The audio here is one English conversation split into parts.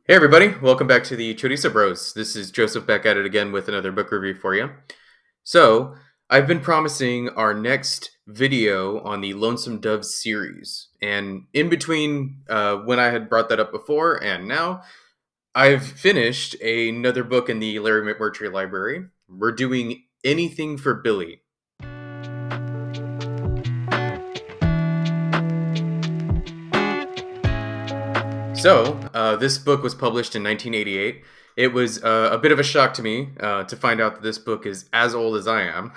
Hey everybody, welcome back to the Chorizo Bros. This is Joseph back at it again with another book review for you. So, I've been promising our next video on the Lonesome Dove series, and in between when I had brought that up before and now, I've finished another book in the Larry McMurtry library. We're doing Anything for Billy. So, this book was published in 1988. It was a bit of a shock to me to find out that this book is as old as I am.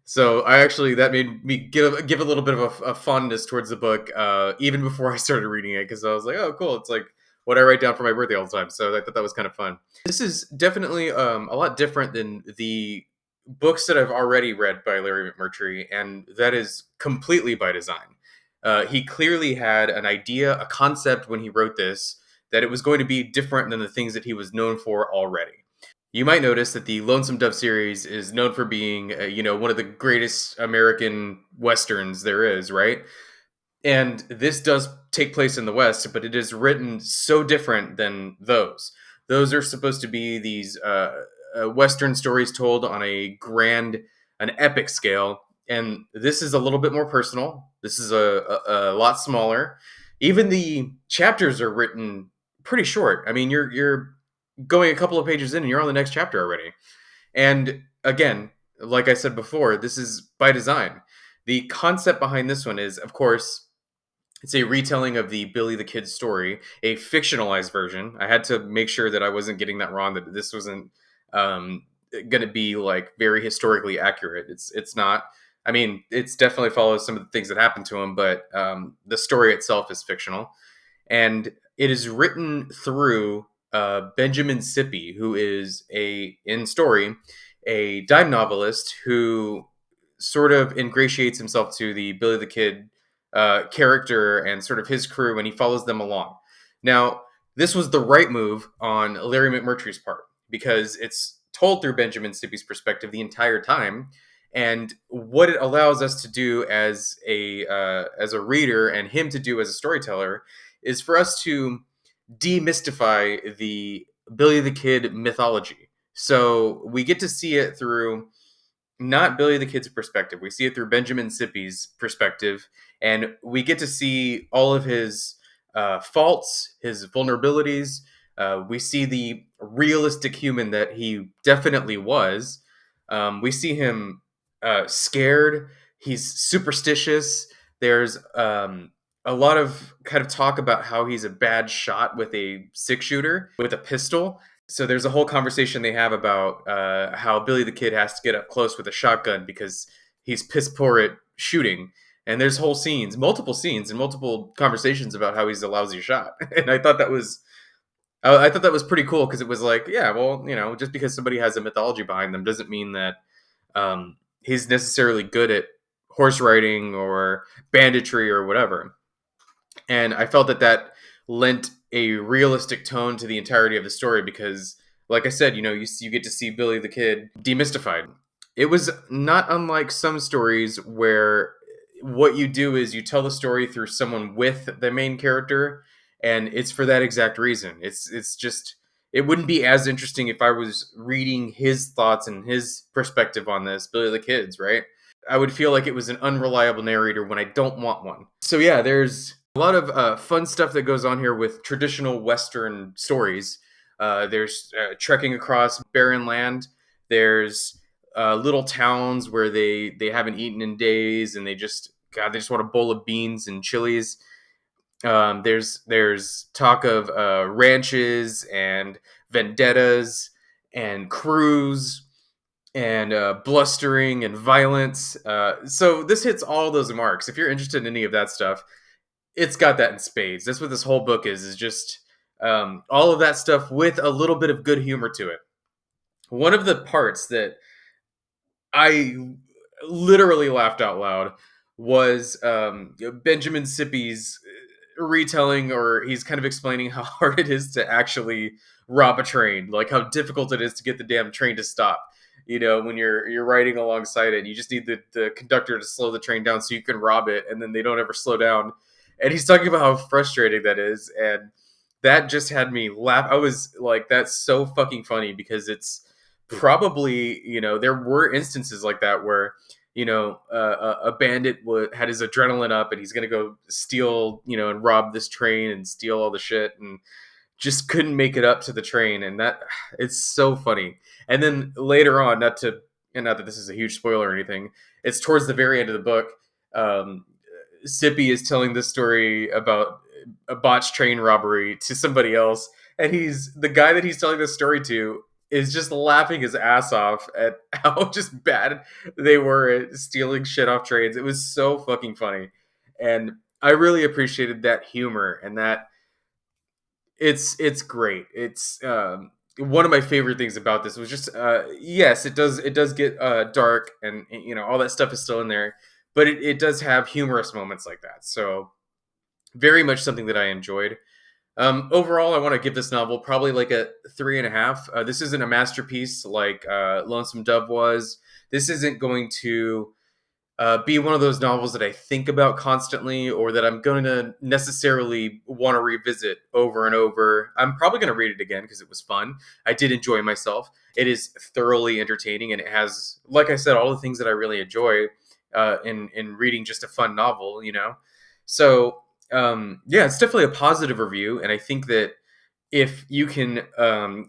So, that made me give a little bit of a fondness towards the book even before I started reading it because I was like, oh, cool. It's like what I write down for my birthday all the time. So, I thought that was kind of fun. This is definitely a lot different than the books that I've already read by Larry McMurtry, and that is completely by design. He clearly had an idea, a concept when he wrote this, that it was going to be different than the things that he was known for already. You might notice that the Lonesome Dove series is known for being, one of the greatest American westerns there is, right? And this does take place in the West, but it is written so different than those. Those are supposed to be these Western stories told on an epic scale, and this is a little bit more personal. This is a lot smaller. Even the chapters are written pretty short. I mean, you're going a couple of pages in, and you're on the next chapter already. And again, like I said before, this is by design. The concept behind this one is, of course, it's a retelling of the Billy the Kid story, a fictionalized version. I had to make sure that I wasn't getting that wrong. That this wasn't going to be like very historically accurate. It's not. I mean, it's definitely follows some of the things that happened to him, but the story itself is fictional, and it is written through Benjamin Sippy, who is in story a dime novelist who sort of ingratiates himself to the Billy the Kid character and sort of his crew, and he follows them along. Now, this was the right move on Larry McMurtry's part because it's told through Benjamin Sippy's perspective the entire time, and what it allows us to do as a reader and him to do as a storyteller is for us to demystify the Billy the Kid mythology. So we get to see it through not Billy the Kid's perspective. We see it through Benjamin Sippy's perspective, and we get to see all of his faults, his vulnerabilities. We see the realistic human that he definitely was. We see him scared. He's superstitious. There's a lot of kind of talk about how he's a bad shot with a six shooter, with a pistol. So there's a whole conversation they have about how Billy the Kid has to get up close with a shotgun because he's piss poor at shooting. And there's whole scenes, multiple scenes, and multiple conversations about how he's a lousy shot. And I thought that was pretty cool because it was like, yeah, well, just because somebody has a mythology behind them doesn't mean that he's necessarily good at horse riding or banditry or whatever. And I felt that lent a realistic tone to the entirety of the story because, like I said, you get to see Billy the Kid demystified. It was not unlike some stories where what you do is you tell the story through someone with the main character, and it's for that exact reason. It's just it wouldn't be as interesting if I was reading his thoughts and his perspective on this, Billy the Kid's, right? I would feel like it was an unreliable narrator when I don't want one. So yeah, there's a lot of fun stuff that goes on here with traditional Western stories. There's trekking across barren land. There's little towns where they haven't eaten in days, and they just want a bowl of beans and chilies. There's talk of ranches and vendettas and crews and blustering and violence. So this hits all those marks. If you're interested in any of that stuff, it's got that in spades. That's what this whole book is just all of that stuff with a little bit of good humor to it. One of the parts that I literally laughed out loud was Benjamin Sippy's retelling, or he's kind of explaining how hard it is to actually rob a train, like how difficult it is to get the damn train to stop. When you're riding alongside it, you just need the conductor to slow the train down so you can rob it, and then they don't ever slow down. And he's talking about how frustrating that is, and that just had me laugh. I was like, that's so fucking funny because it's probably, there were instances like that where, a bandit had his adrenaline up and he's going to go steal, and rob this train and steal all the shit and just couldn't make it up to the train. And that it's so funny. And then later on, not that this is a huge spoiler or anything, it's towards the very end of the book. Um, Sippy is telling this story about a botched train robbery to somebody else, and he's the guy that he's telling this story to is just laughing his ass off at how just bad they were at stealing shit off trains. It was so fucking funny, and I really appreciated that humor and that it's great. It's one of my favorite things about this was just yes, it does get dark and all that stuff is still in there, but it does have humorous moments like that. So very much something that I enjoyed. Overall, I want to give this novel probably like a 3.5. This isn't a masterpiece like Lonesome Dove was. This isn't going to be one of those novels that I think about constantly or that I'm going to necessarily want to revisit over and over. I'm probably going to read it again because it was fun. I did enjoy myself. It is thoroughly entertaining and it has, like I said, all the things that I really enjoy in reading just a fun novel. So yeah, it's definitely a positive review, and I think that if you can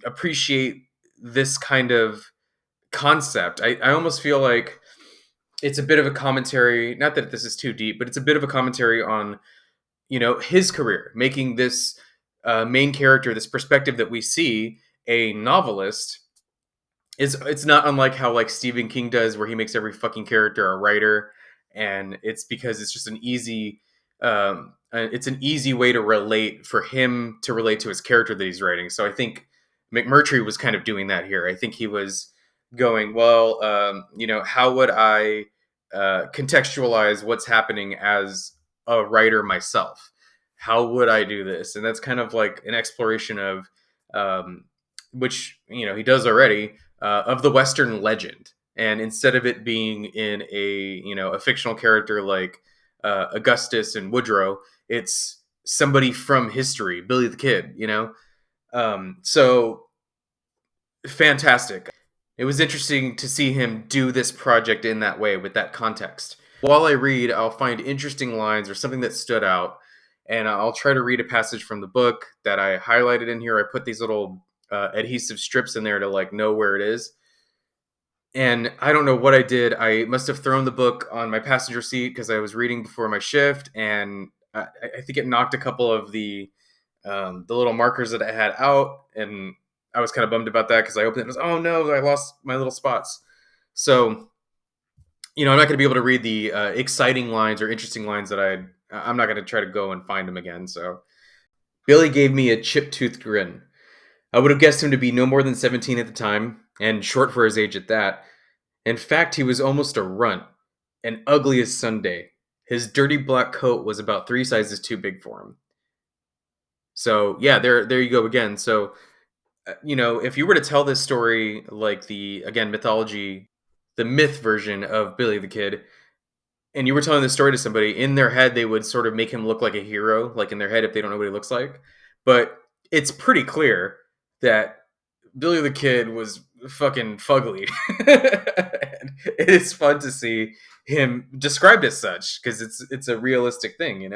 appreciate this kind of concept, I almost feel like it's a bit of a commentary, not that this is too deep, but it's a bit of a commentary on his career, making this main character, this perspective that we see, a novelist. It's not unlike how like Stephen King does, where he makes every fucking character a writer, and it's because it's just it's an easy way to relate for him to relate to his character that he's writing. So I think McMurtry was kind of doing that here. I think he was going, well, how would I contextualize what's happening as a writer myself? How would I do this? And that's kind of like an exploration of, which he does already, of the Western legend. And instead of it being in a fictional character like Augustus and Woodrow, it's somebody from history, Billy the Kid. So fantastic. It was interesting to see him do this project in that way with that context. While I read, I'll find interesting lines or something that stood out, and I'll try to read a passage from the book that I highlighted in here. I put these little adhesive strips in there to like know where it is. And I don't know what I did. I must have thrown the book on my passenger seat because I was reading before my shift, and I think it knocked a couple of the little markers that I had out, and I was kind of bummed about that because I opened it and was, oh no, I lost my little spots. So, I'm not going to be able to read the exciting lines or interesting lines that I'm not going to try to go and find them again. So, Billy gave me a chip-toothed grin. I would have guessed him to be no more than 17 at the time, and short for his age at that. In fact, he was almost a runt, and ugly as Sunday. His dirty black coat was about 3 sizes too big for him. So yeah, there you go again. So if you were to tell this story like the again mythology, the myth version of Billy the Kid, and you were telling this story to somebody, in their head they would sort of make him look like a hero, like in their head if they don't know what he looks like. But it's pretty clear that Billy the Kid was fucking fugly. And it is fun to see him described as such because it's a realistic thing.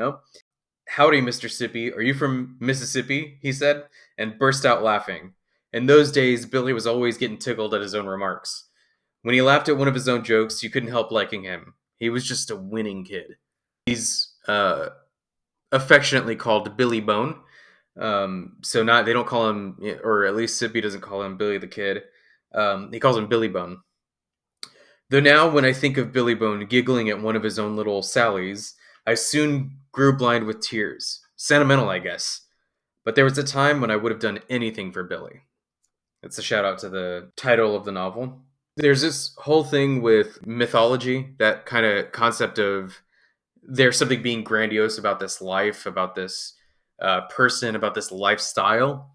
Howdy, Mr. Sippy. Are you from Mississippi? He said, and burst out laughing. In those days, Billy was always getting tickled at his own remarks. When he laughed at one of his own jokes, you couldn't help liking him. He was just a winning kid. He's affectionately called Billy Bone. So not they don't call him, or at least Sippy doesn't call him Billy the Kid. He calls him Billy Bone. Though now, when I think of Billy Bone giggling at one of his own little sallies, I soon grew blind with tears. Sentimental, I guess. But there was a time when I would have done anything for Billy. It's a shout out to the title of the novel. There's this whole thing with mythology, that kind of concept of there's something being grandiose about this life, about this person, about this lifestyle.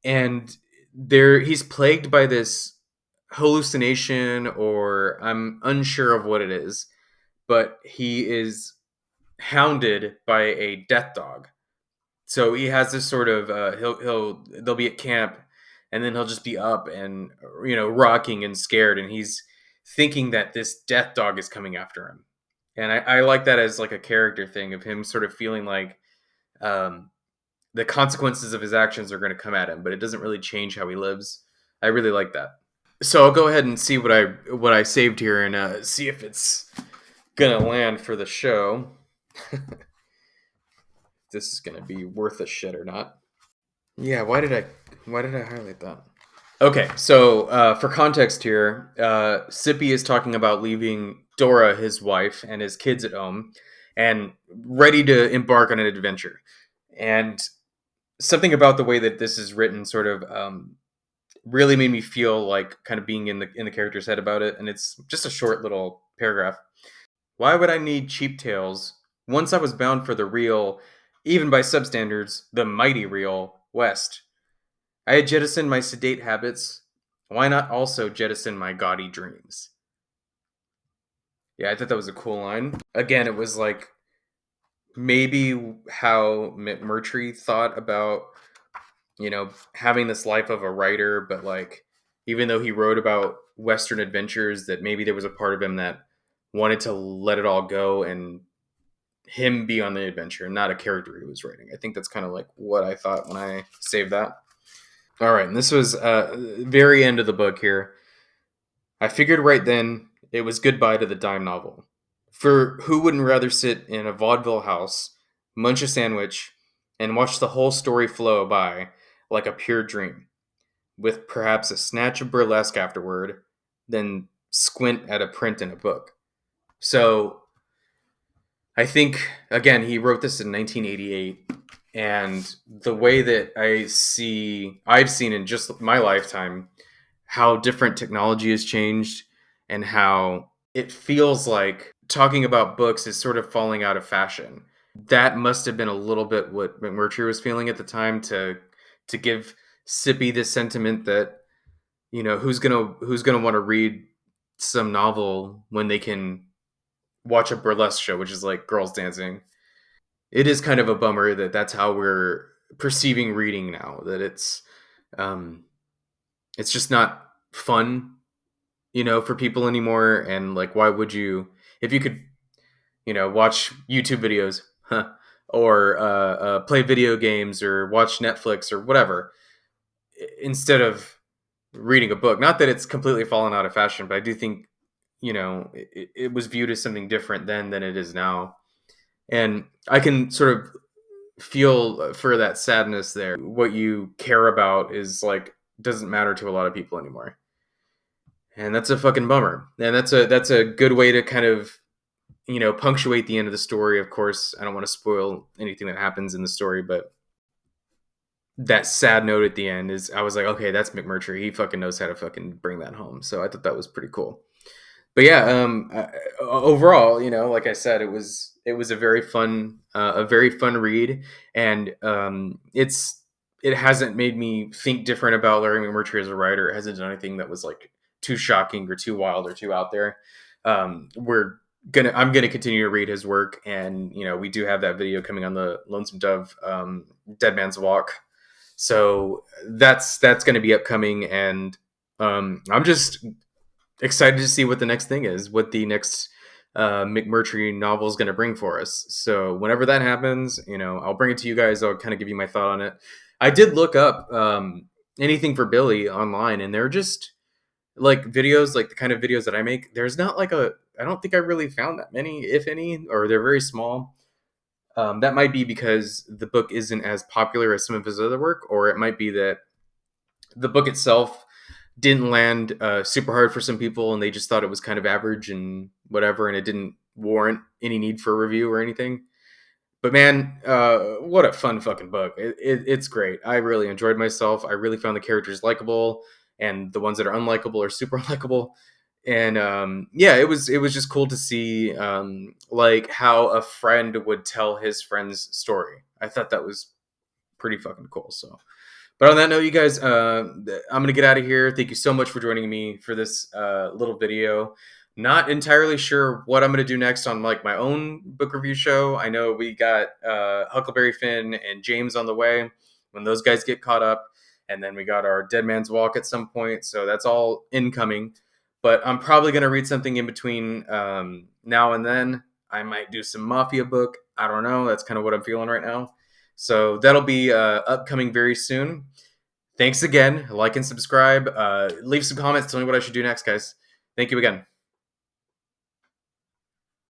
And he's plagued by this hallucination, or I'm unsure of what it is, but he is hounded by a death dog. So he has this sort of they'll be at camp, and then he'll just be up and rocking and scared, and he's thinking that this death dog is coming after him. And I like that as like a character thing of him sort of feeling like um, the consequences of his actions are going to come at him, but it doesn't really change how he lives. I really like that. So I'll go ahead and see what I saved here and see if it's gonna land for the show. This is gonna be worth a shit or not. Yeah, why did I highlight that? Okay, so for context here, Sippy is talking about leaving Dora, his wife, and his kids at home, and ready to embark on an adventure. And something about the way that this is written sort of really made me feel like kind of being in the character's head about it. And it's just a short little paragraph. Why would I need cheap tales once I was bound for the real, even by substandards, the mighty real West? I had jettisoned my sedate habits. Why not also jettison my gaudy dreams? Yeah, I thought that was a cool line. Again, it was like maybe how McMurtry thought about, having this life of a writer, but like, even though he wrote about Western adventures, that maybe there was a part of him that wanted to let it all go and him be on the adventure, not a character he was writing. I think that's kind of like what I thought when I saved that. All right, and this was very end of the book here. I figured right then it was goodbye to the dime novel. For who wouldn't rather sit in a vaudeville house, munch a sandwich, and watch the whole story flow by like a pure dream, with perhaps a snatch of burlesque afterward, than squint at a print in a book? So I think, again, he wrote this in 1988, and the way that I've seen in just my lifetime how different technology has changed and how it feels like talking about books is sort of falling out of fashion. That must have been a little bit what McMurtry was feeling at the time to give Sippy this sentiment that who's gonna want to read some novel when they can watch a burlesque show, which is like girls dancing. It is kind of a bummer that that's how we're perceiving reading now. That um, it's just not fun, for people anymore. And like, why would you, if you could, watch YouTube videos, or play video games or watch Netflix or whatever, instead of reading a book? Not that it's completely fallen out of fashion, but I do think, it was viewed as something different then than it is now. And I can sort of feel for that sadness there. What you care about is like doesn't matter to a lot of people anymore. And that's a fucking bummer. And that's a good way to kind of, punctuate the end of the story. Of course, I don't want to spoil anything that happens in the story, but that sad note at the end is, I was like, okay, that's McMurtry. He fucking knows how to fucking bring that home. So I thought that was pretty cool. But yeah, overall, like I said, it was a very fun read, and it hasn't made me think different about Larry McMurtry as a writer. It hasn't done anything that was like too shocking or too wild or too out there. I'm gonna continue to read his work, and we do have that video coming on the Lonesome Dove, Dead Man's Walk, so that's gonna be upcoming, and I'm just excited to see what the next thing is, what the next McMurtry novel is going to bring for us. So whenever that happens, I'll bring it to you guys. I'll kind of give you my thought on it. I did look up anything for Billy online, and they're just like videos, like the kind of videos that I make. There's not like I don't think I really found that many, if any, or they're very small. That might be because the book isn't as popular as some of his other work, or it might be that the book itself didn't land super hard for some people, and they just thought it was kind of average and whatever, and it didn't warrant any need for a review or anything. But man, what a fun fucking book. It's great. I really enjoyed myself. I really found the characters likable, and the ones that are unlikable are super unlikable. And yeah, it was just cool to see like how a friend would tell his friend's story. I thought that was pretty fucking cool. So, but on that note, you guys, I'm going to get out of here. Thank you so much for joining me for this little video. Not entirely sure what I'm gonna do next on like my own book review show. I know we got Huckleberry Finn and James on the way when those guys get caught up, and then we got our Dead Man's Walk at some point. So that's all incoming. But I'm probably gonna read something in between now and then. I might do some Mafia book. I don't know. That's kind of what I'm feeling right now. So that'll be upcoming very soon. Thanks again. Like and subscribe. Leave some comments. Tell me what I should do next, guys. Thank you again.